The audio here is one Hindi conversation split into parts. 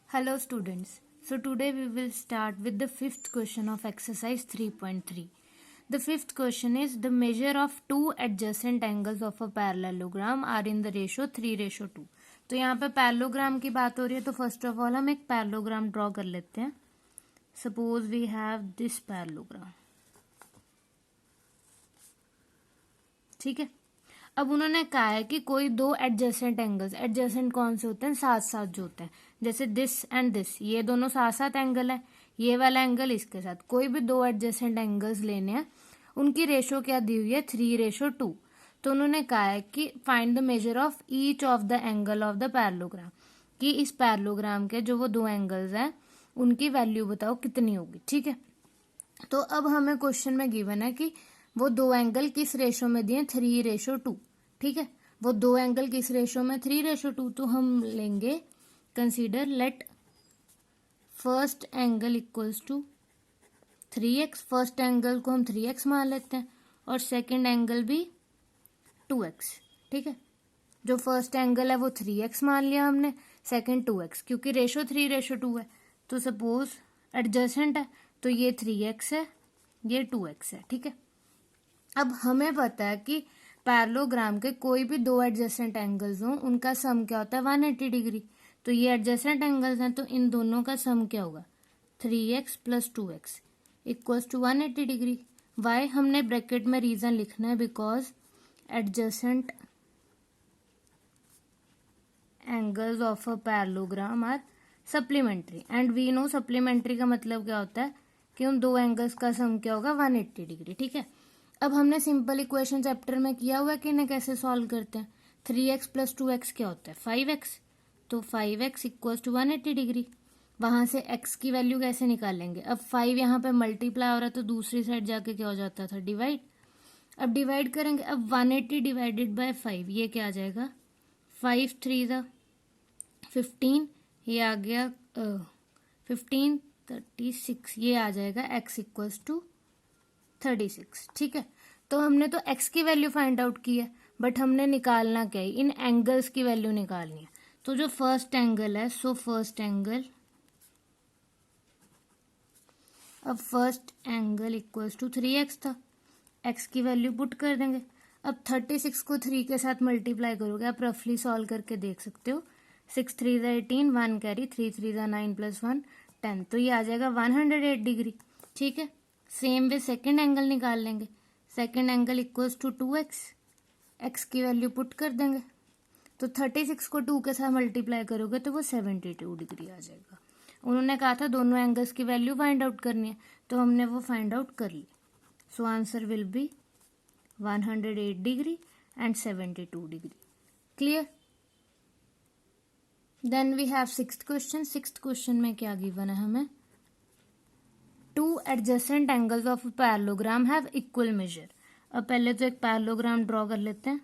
Hello students. So today we will start with the fifth question of exercise 3.3. The fifth question is the measure of two adjacent angles of a parallelogram are in the ratio 3:2. तो यहाँ पे पैरेललोग्राम की बात हो रही है तो फर्स्ट ऑफ ऑल हम एक पैरेललोग्राम ड्रॉ कर लेते हैं. Suppose we have this parallelogram. ठीक है. अब उन्होंने कहा है कि कोई दो एडजेसेंट एंगल्स, एडजेसेंट कौन से होते हैं, साथ साथ जो होते हैं, जैसे दिस एंड दिस, ये दोनों साथ साथ एंगल है, ये वाला एंगल इसके साथ, कोई भी दो एडजेसेंट एंगल्स लेने हैं, उनकी रेशो क्या दी हुई है 3:2. तो उन्होंने कहा है कि find the measure of each of the angle of the parallelogram, कि इस पैरेललोग्राम के जो वो दो एंगल्स हैं उनकी वैल्यू बताओ कितनी होगी. ठीक है. तो अब हमें क्वेश्चन में गिवन है कि वो दो एंगल किस रेशो में दिए, 3:2. ठीक है. वो दो एंगल किस रेशो में, 3:2. तो हम लेंगे consider let first angle equals to 3x. First angle को हम 3x मान लेते हैं और सेकंड एंगल भी 2x. ठीक है. जो फर्स्ट एंगल है वो 3x मान लिया हमने, सेकंड 2x, क्योंकि रेशो 3:2 है. तो सपोज एडजेसेंट है तो ये 3x है, ये 2x है. ठीक है. अब हमें पता है कि पैरेललोग्राम के कोई भी दो एडजेसेंट एंगल्स हों उनका सम क्या होता है 180 डिग्री. तो ये एडजेसेंट एंगल्स हैं तो इन दोनों का सम क्या होगा 3x + 2x equals to 180 degree. Why हमने ब्रैकेट में रीजन लिखना है, because adjacent angles of a parallelogram are supplementary and we know supplementary का मतलब क्या होता है कि उन दो एंगल्स का सम क्या होगा 180 डिग्री. ठीक है. अब हमने सिंपल इक्वेशन चैप्टर में किया हुआ है कि इन्हें कैसे सॉल्व करते हैं. 3x + 2x क्या होता है 5x. तो 5x इक्वल्स टू 180 डिग्री. वहां से x की वैल्यू कैसे निकालेंगे, अब 5 यहाँ पे मल्टीप्लाई हो रहा है तो दूसरी साइड जाके क्या हो जाता था डिवाइड. अब डिवाइड करेंगे, अब 180 डिवाइडेड बाय 5 ये क्या आ जाएगा 5 3 15, ये आ गया 15 36, ये आ जाएगा x इक्वल्स टू 36. ठीक है. तो हमने तो x की वैल्यू फाइंड आउट की है, बट हमने निकालना क्या है, इन एंगल्स की वैल्यू निकालनी है. तो जो फर्स्ट एंगल है, सो फर्स्ट एंगल, अब first angle equals to 3x था, x की वैल्यू पुट कर देंगे. अब 36 को 3 के साथ मल्टीप्लाई करोगे, आप रफली सॉल्व करके देख सकते हो. 6 3 18, 1 कैरी, 3 3 9 + 1 10, तो ये आ जाएगा 108 डिग्री. ठीक है. सेम वे सेकेंड एंगल निकाल लेंगे. Second angle equals to 2x, x की वैल्यू पुट कर देंगे. तो 36 को 2 के साथ मल्टीप्लाई करोगे तो वो 72 डिग्री आ जाएगा. उन्होंने कहा था दोनों एंगल्स की वैल्यू फाइंड आउट करनी है, तो हमने वो फाइंड आउट कर ली. So answer will be 108 degree and 72 degree. Clear. Then we have sixth question. Sixth question में क्या गिवन है हमें, two adjacent angles of a parallelogram have equal measure. अब पहले तो एक पैरेललोग्राम ड्रॉ कर लेते हैं.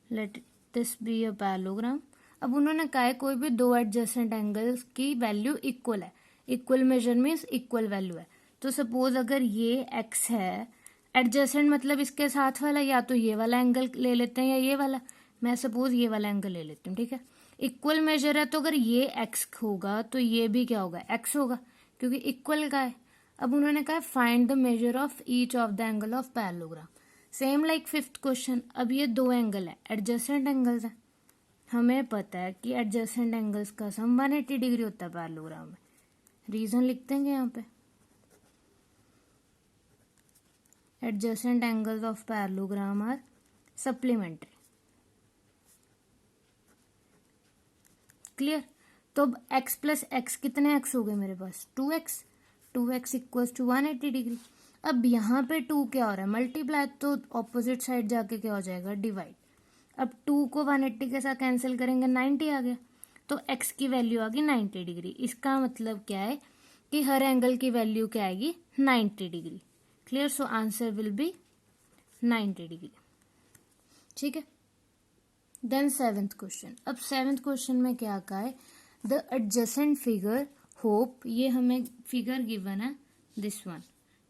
Let this be a parallelogram. अब उन्होंने कहा है कोई भी दो एडजेसेंट एंगल्स की वैल्यू इक्वल है. Equal measure means equal value है. तो सपोज अगर ये x है, एडजेसेंट मतलब इसके साथ वाला, या तो ये वाला एंगल ले लेते हैं या ये वाला. मैं सपोज ये वाला एंगल ले लेती हूँ. ठीक है. इक्वल मेजर है तो अगर ये x होगा तो ये भी क्या होगा x होगा, क्योंकि इक्वल का है. अब उन्होंने कहा find the measure of each of the angle of parallelogram. Same like fifth question. अब ये दो एंगल है, एडजेसेंट एंगल्स है. हमें पता है कि एडजेसेंट एंगल्स का सम 180 डिग्री होता है पैरेललोग्राम में. रीजन लिख देंगे यहाँ पे. Adjacent angles of parallelogram are supplementary. Clear. तो अब x + x कितने x हो गए मेरे पास 2x. 2x equals to 180 degree. अब यहाँ पे 2 क्या हो रहा है मल्टीप्लाई, तो ऑपोजिट साइड जाके क्या हो जाएगा डिवाइड. अब 2 को 180 के साथ कैंसिल करेंगे, 90 आ गया. तो x की वैल्यू आ गई 90 डिग्री. इसका मतलब क्या है कि हर एंगल की वैल्यू क्या आएगी 90 degree. Clear. So answer will be 90 degree. ठीक है. Then seventh question. अब सेवेंथ क्वेश्चन में क्या कहा है, द एडजेसेंट फिगर होप, ये हमें फिगर गिवन है दिस वन.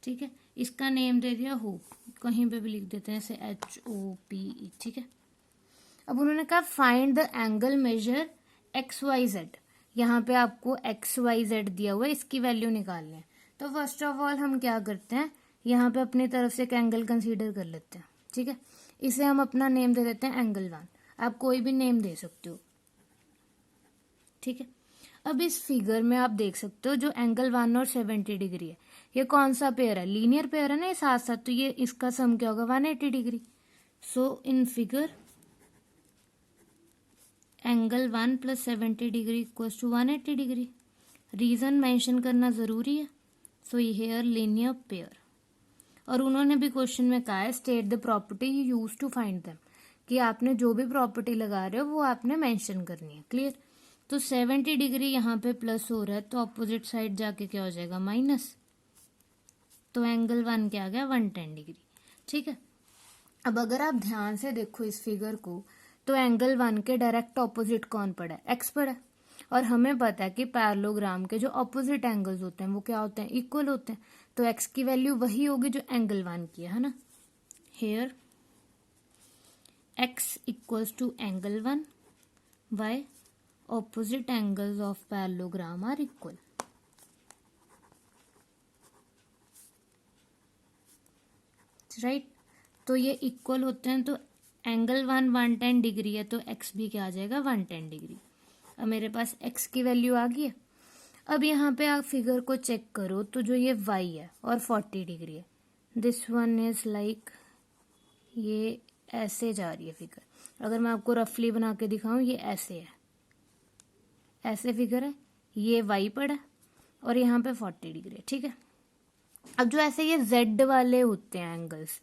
ठीक है. इसका नेम दे दिया होप, कहीं पे भी लिख देते हैं ऐसे HOPE. ठीक है. अब उन्होंने कहा find the angle measure XYZ. यहाँ पे आपको एक्स वाई जेड दिया हुआ है, इसकी वैल्यू निकालनी है। तो फर्स्ट ऑफ ऑल हम क्या करते हैं, यहाँ पे अपनी तरफ से एक एंगल कंसीडर कर लेते हैं, ठीक है। इसे हम अपना नेम दे देते हैं एंगल 1, आप कोई भी नेम दे सकते हो, ठीक है। अब इस फिगर में आप देख सकते हो जो एंगल 1 और 70 डिग्री है, ये कौन सा पेयर है, लीनियर पेयर है ना, ये साथ साथ, तो ये इसका सम क्या होगा 180 degree. So in figure angle 1 + 70 degree equals to 180 degree. Reason mention करना जरूरी है। सो ये हेयर लीनियर पेयर। और उन्होंने भी क्वेश्चन में कहा है state the property you use to find them, कि आपने जो भी प्रॉपर्टी लगा रहे हो वो आपने मेंशन करनी है, क्लियर। तो 70 डिग्री यहाँ पे प्लस हो रहा है, तो अपोजिट साइड जाके क्या हो जाएगा माइनस। तो एंगल 1 क्या आ गया 110 डिग्री, ठीक है। अब अगर आप ध्यान से देखो इस फिगर को, तो एंगल 1 के डायरेक्ट ऑपोजिट कौन पड़ा है, एक्स पड़ा है। और हमें पता है कि पैरेललोग्राम के जो ऑपोजिट एंगल्स होते हैं वो क्या होते हैं, इक्वल होते हैं। तो एक्स की वैल्यू वही होगी जो एंगल 1 की है ना। Here X equals to angle 1 by opposite angles of parallelogram are equal. Right, तो ये इक्वल होते हैं, तो एंगल 1 110 डिग्री है, तो एक्स भी क्या आ जाएगा 110 डिग्री। अब मेरे पास एक्स की वैल्यू आ गई है। अब यहाँ पे आप फिगर को चेक करो, तो जो ये वाई है और 40 डिग्री है, दिस वन इज लाइक ये ऐसे जा रही है फिगर। अगर मैं आपको रफली बना के दिखाऊं, ये ऐसे है, ऐसे फिगर है, ये वाई पड़ा है और यहाँ पे 40 डिग्री है, ठीक है। अब जो ऐसे ये जेड वाले होते हैं एंगल्स,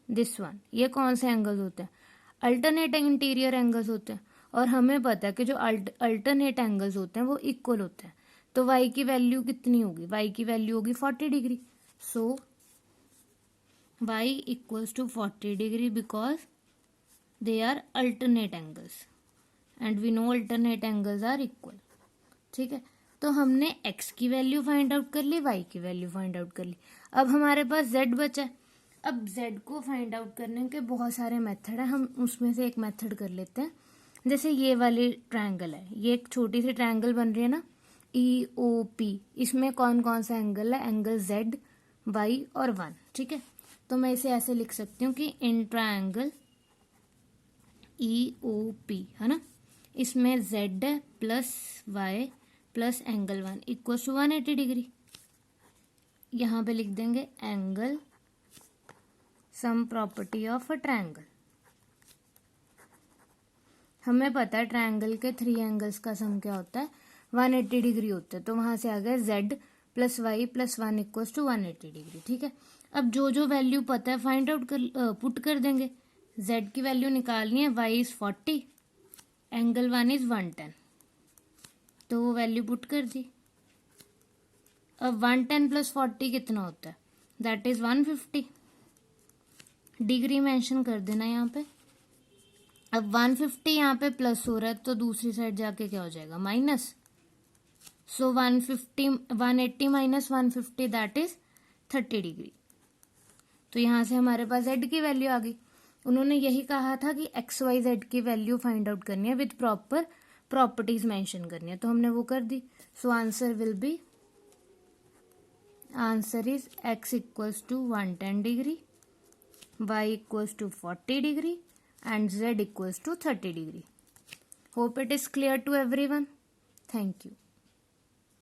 दिस वन, ये कौन से एंगल्स होते हैं, अल्टरनेट इंटीरियर एंगल्स होते हैं। और हमें पता है कि जो अल्टरनेट एंगल्स होते हैं वो इक्वल होते हैं। तो y की वैल्यू कितनी होगी, y की वैल्यू होगी 40 degree. So y equals to 40 degree because they are alternate angles and we know alternate angles are equal, ठीक है। तो हमने x की वैल्यू फाइंड आउट कर ली, y की वैल्यू फाइंड आउट कर ली। अब हमारे पास z बचा है। अब z को फाइंड आउट करने के बहुत सारे मेथड है, हम उसमें से एक मेथड कर लेते हैं। जैसे ये वाली ट्रायंगल है, ये एक छोटी सी ट्रायंगल बन रही है ना, EOP, इसमें कौन कौन सा एंगल है, एंगल Z, Y और 1, ठीक है। तो मैं इसे ऐसे लिख सकती हूँ कि इन ट्रायंगल EOP है ना, इसमें Z है plus Y plus angle 1 equal to 180 degree. यहाँ पे लिख देंगे angle sum property of a triangle. हमें पता है ट्रायंगल के 3 एंगल्स का सम क्या होता है 180 डिग्री होता है। तो वहां से आ गया Z plus Y plus 1 equal to 180 degree, ठीक है। अब जो जो वैल्यू पता है फाइंड आउट कर पुट कर देंगे। Z की वैल्यू निकालनी है, y इज 40, एंगल 1 इज 110, तो वो वैल्यू पुट कर दी। अब 110 प्लस 40 कितना होता है, दैट इज 150। डिग्री मेंशन कर देना यहाँ पे। अब 150 यहाँ पे प्लस हो रहा है, तो दूसरी साइड जाके क्या हो जाएगा minus. So 180 minus 150 that is 30 degree. तो यहाँ से हमारे पास z की वैल्यू आ गई। उन्होंने यही कहा था कि एक्स वाई जेड की वैल्यू फाइंड आउट करनी है विद प्रॉपर प्रॉपर्टीज मेंशन करनी है, तो हमने वो कर दी। So answer will be, answer is x equals to 110 degree, y equals to 40 degree and z equals to 30 degree. Hope it is clear to everyone. Thank you.